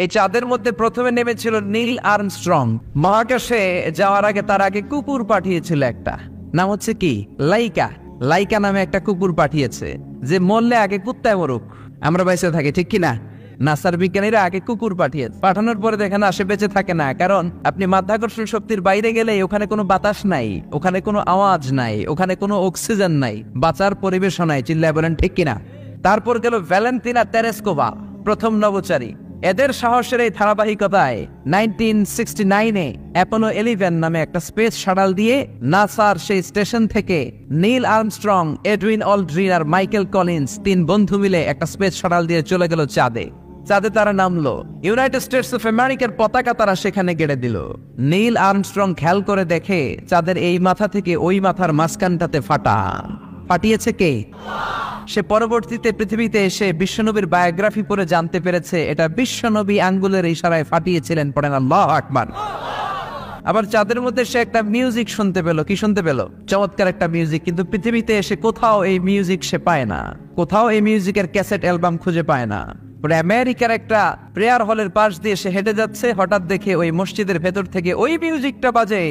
এই চাঁদের মধ্যে প্রথমে নেমেছিল নীল আর্মস্ট্রং। মহাকাশে যাওয়ার আগে তার আগে কুকুর পাঠিয়েছিল একটা, নাম হচ্ছে কি লাইকা। লাইকা নামে একটা কুকুর পাঠিয়েছে, যে মরলে আগে কুত্তায় মরুক, আমরা বেঁচে থাকি, ঠিক কিনা? নাসার বিজ্ঞানীরা আগে কুকুর পাঠানোর পরে দেখেন আসে বেঁচে থাকে না, কারণ আপনি মাধ্যাকর্ষণ শক্তির বাইরে গেলে ওখানে কোনো বাতাস নাই, ওখানে কোনো আওয়াজ নাই, ওখানে কোনো অক্সিজেন নাই, বাঁচার পরিবেশও নাই। চিল্লায় বলেন ঠিক কিনা? তারপর গেল ভ্যালেন্তিনা তেরেস্কোভা, প্রথম নভোচারী। এদের সাহসের এই ধারাবাহিকতায় 1969-এ অ্যাপোলো 11 নামে একটা স্পেস শাটল দিয়ে নাসার সেই স্টেশন থেকে নীল আর্মস্ট্রং, এডউইন অলড্রিন আর মাইকেল কলিন্স 3 বন্ধু মিলে একটা স্পেস শাটল দিয়ে চলে গেল চাঁদে। চাঁদে তারা নামলো, ইউনাইটেড স্টেটস অফ আমেরিকার পতাকা তারা সেখানে গেড়ে দিল। নীল আর্মস্ট্রং খেয়াল করে দেখে চাঁদের এই মাথা থেকে ওই মাথার মাঝখানটাতে ফাটিয়েছে কে? সে পরবর্তীতে পৃথিবীতে এসে বিশ্বনবীর বায়োগ্রাফি পড়ে জানতে পেরেছে এটা বিশ্বনবী আঙ্গুলের ইশারায় ফাটিয়েছিলেন। পড়েন আল্লাহু আকবার। আবার চাঁদের মধ্যে সে একটা মিউজিক শুনতে পেল। কি শুনতে পেল? চমৎকার একটা মিউজিক। কিন্তু পৃথিবীতে এসে কোথাও এই মিউজিক সে পায় না, কোথাও এই মিউজিকের ক্যাসেট অ্যালবাম খুঁজে পায় না। পরে আমেরিকার একটা প্রেয়ার হলের পাশ দিয়ে সে হেঁটে যাচ্ছে, হঠাৎ দেখে ওই মসজিদের ভেতর থেকে ওই মিউজিকটা বাজে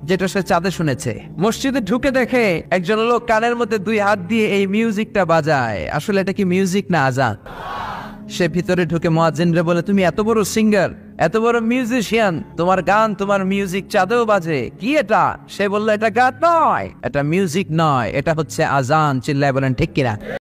যেটা সে চাঁদে শুনেছে। মসজিদে ঢুকে দেখে একজন লোক কানের মধ্যে 2 হাত দিয়ে এই মিউজিকটা বাজায়। আসলে এটা কি মিউজিক না আজান? সে ভিতরে ঢুকে মুয়াজ্জিনরে বলে, তুমি এত বড় সিঙ্গার, এত বড় মিউজিশিয়ান, তোমার গান, তোমার মিউজিক চাঁদেও বাজে, কি এটা? সে বলল, এটা গান নয়, এটা মিউজিক নয়, এটা হচ্ছে আজান। চিল্লায় বলেন ঠিক কিনা?